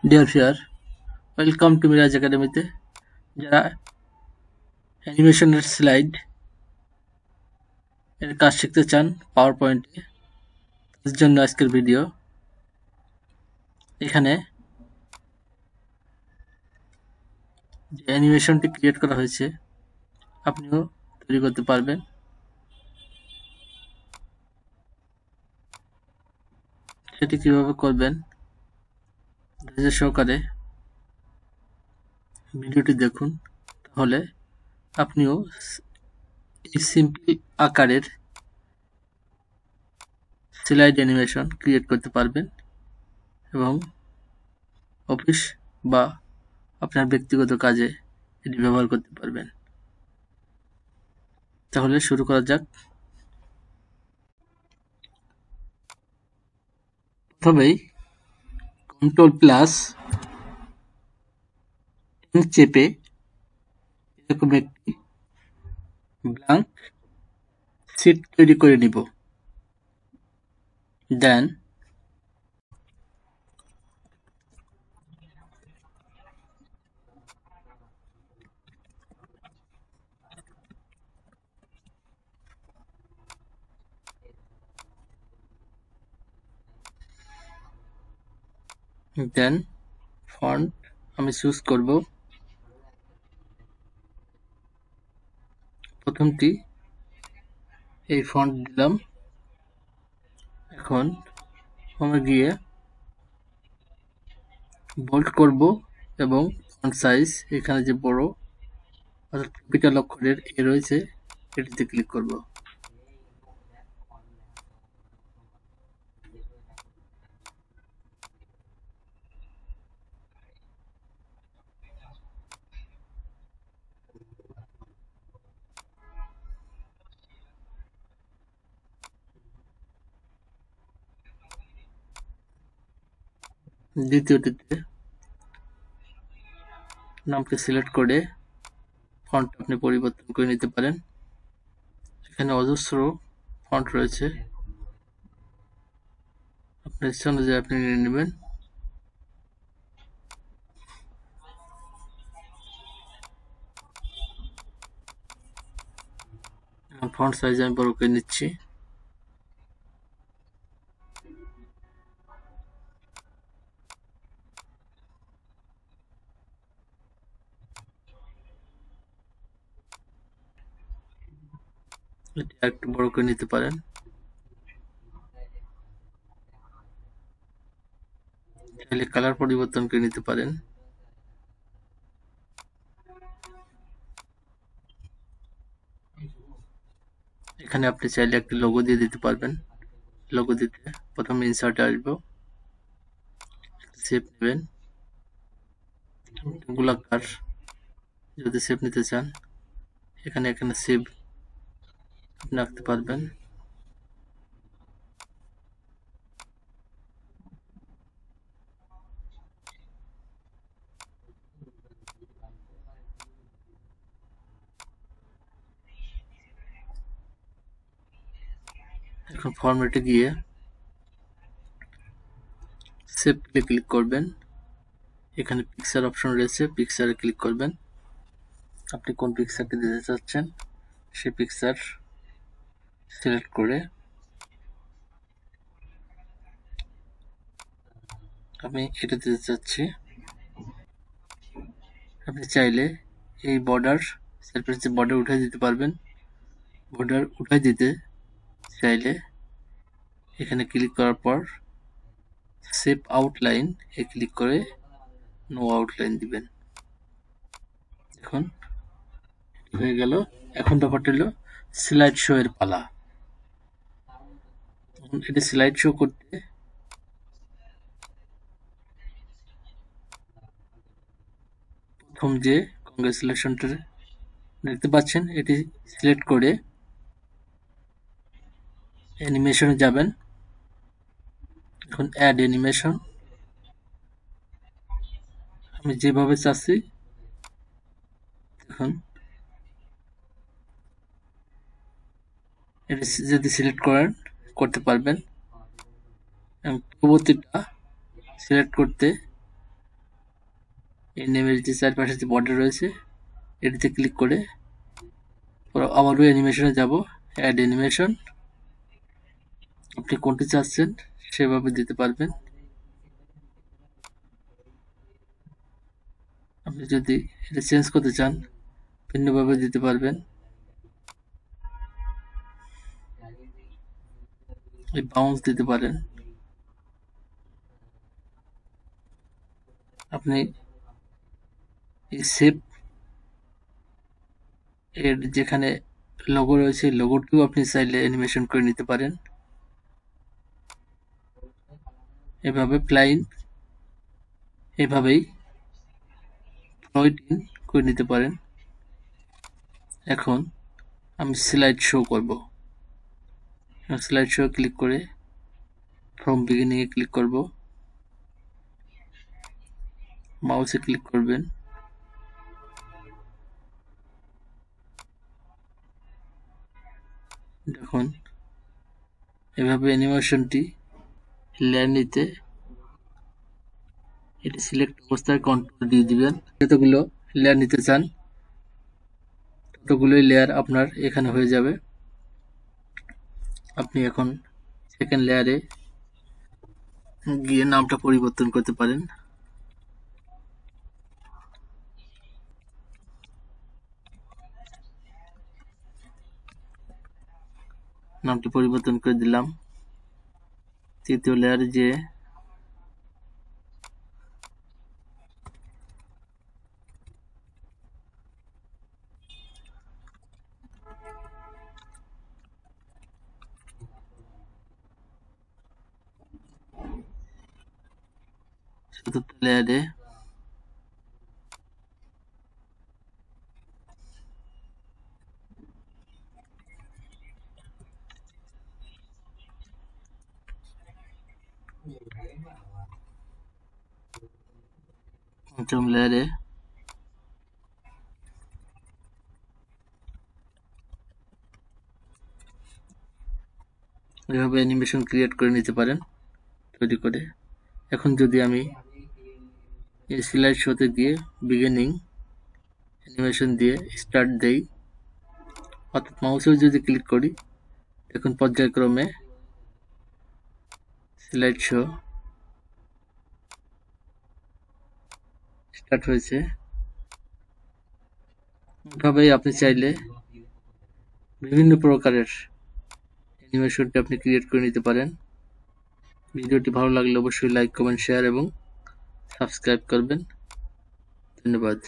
Deer viewer, welcome to Miraj একাডেমিতে। যারা অ্যানিমেশনের slide এর কাজ শিখতে চান পাওয়ার পয়েন্টে, তাদের জন্য আজকের ভিডিও। এখানে যে অ্যানিমেশনটি ক্রিয়েট করা হয়েছে আপনিও তৈরি করতে পারবেন। সেটি কিভাবে করবেন ধৈর্য সহকারে ভিডিওটি দেখুন, তাহলে আপনিও এই সিম্পল আকারের স্লাইড অ্যানিমেশন ক্রিয়েট করতে পারবেন এবং অফিস বা আপনার ব্যক্তিগত কাজে এটি ব্যবহার করতে পারবেন। তাহলে শুরু করা যাক। প্রথমেই Ctrl+N চেপে এরকম একটি ব্ল্যাঙ্ক শীট তৈরি করে নিব। দেন ফন্ট আমি চুজ করব। প্রথমটি এই ফন্ট দিলাম। এখন হোমে গিয়ে বোল্ড করব এবং ফন্ট সাইজ এখানে যে বড় অর্থাৎ ক্যাপিটাল অক্ষরের এ রয়েছে এটিতে ক্লিক করব। দ্বিতীয়টিতে নামটি সিলেক্ট করে ফন্ট আপনি পরিবর্তন করে নিতে পারেন। এখানে অজস্র ফন্ট রয়েছে, আপনার ইচ্ছা অনুযায়ী আপনি নিয়ে নেবেন। ফন্ট সাইজ আমি বড় করে নিচ্ছি। এটি একটু বড় করে নিতে পারেন। চাইলে কালার পরিবর্তন করে নিতে পারেন। এখানে আপনি চাইলে একটি লোগো দিয়ে দিতে পারবেন। লোগো দিতে প্রথমে ইনসার্টে আসবো, শেপ নেবেন, গোলাকার যদি শেপ নিতে চান এখানে শেপ আপনি আঁকতে পারবেন। এখন ফরম্যাটে গিয়ে শেপ ক্লিক করবেন। এখানে পিকচার অপশন রয়েছে, পিকচারে ক্লিক করবেন। আপনি কোন পিকচারটি দিতে চাচ্ছেন সেই পিকচার সিলেক্ট করে আমি এটা দিতে চাচ্ছি। আপনি চাইলে এই বর্ডার সেলফের যে বর্ডার উঠাই দিতে পারবেন। বর্ডার উঠাই দিতে চাইলে এখানে ক্লিক করার পর সেভ আউটলাইন এ ক্লিক করে নো আউটলাইন দিবেন। এখন হয়ে গেল। এখন ব্যাপারটা হলো স্লাইড শো এর পালা। এটি স্লাইড শো করতে প্রথম যে কংগ্রেচুলেশনটা দেখতে পাচ্ছেন এটি সিলেক্ট করে অ্যানিমেশনে যাবেন। এখন অ্যাড অ্যানিমেশন আমি যেভাবে চাচ্ছি এখন এটি যদি সিলেক্ট করেন করতে পারবেন এবং পরবর্তীটা সিলেক্ট করতে এই নেমের যে চারপাশে যে বর্ডার রয়েছে এটিতে ক্লিক করে আবারও অ্যানিমেশনে যাব। অ্যাড অ্যানিমেশন, আপনি কোনটি চাচ্ছেন সেভাবে দিতে পারবেন। আপনি যদি এটা চেঞ্জ করতে চান ভিন্নভাবে দিতে পারবেন। এই বাউন্স দিতে পারেন। আপনি এই শেপ এর যেখানে লোগো রয়েছে লোগোটিও আপনি চাইলে অ্যানিমেশন করে নিতে পারেন। এভাবে প্লাইন এভাবেই ফ্লোটিং করে নিতে পারেন। এখন আমি স্লাইড শো করব। স্লাইড শো ক্লিক করে ফ্রম বিগিনিং এ ক্লিক করব, মাউসে ক্লিক করবেন, দেখুন এভাবে অ্যানিমেশনটি লেয়ার নিতে এটি সিলেক্ট অবস্থায় কন্ট্রোল দিয়ে দিবেন। যতগুলো লেয়ার নিতে চান ততগুলোই লেয়ার আপনার এখানে হয়ে যাবে। আপনি এখন সেকেন্ড লেয়ারে গিয়ে নামটা পরিবর্তন করতে পারেন। নামটি পরিবর্তন করে দিলাম। তৃতীয় লেয়ারে যে চতুর্থ লেয়ারে পঞ্চম লেয়ারে এভাবে অ্যানিমেশন ক্রিয়েট করে নিতে পারেন তৈরি করে। এখন যদি আমি এই স্লাইড শোতে গিয়ে বিগিনিং অ্যানিমেশন দিয়ে স্টার্ট দেই, অর্থাৎ মাউসেও যদি ক্লিক করি দেখুন পর্যায়ক্রমে স্লাইড শো স্টার্ট হয়েছে। এভাবেই আপনি চাইলে বিভিন্ন প্রকারের অ্যানিমেশনটি আপনি ক্রিয়েট করে নিতে পারেন। ভিডিওটি ভালো লাগলে অবশ্যই লাইক, কমেন্ট, শেয়ার এবং সাবস্ক্রাইব করবেন। ধন্যবাদ।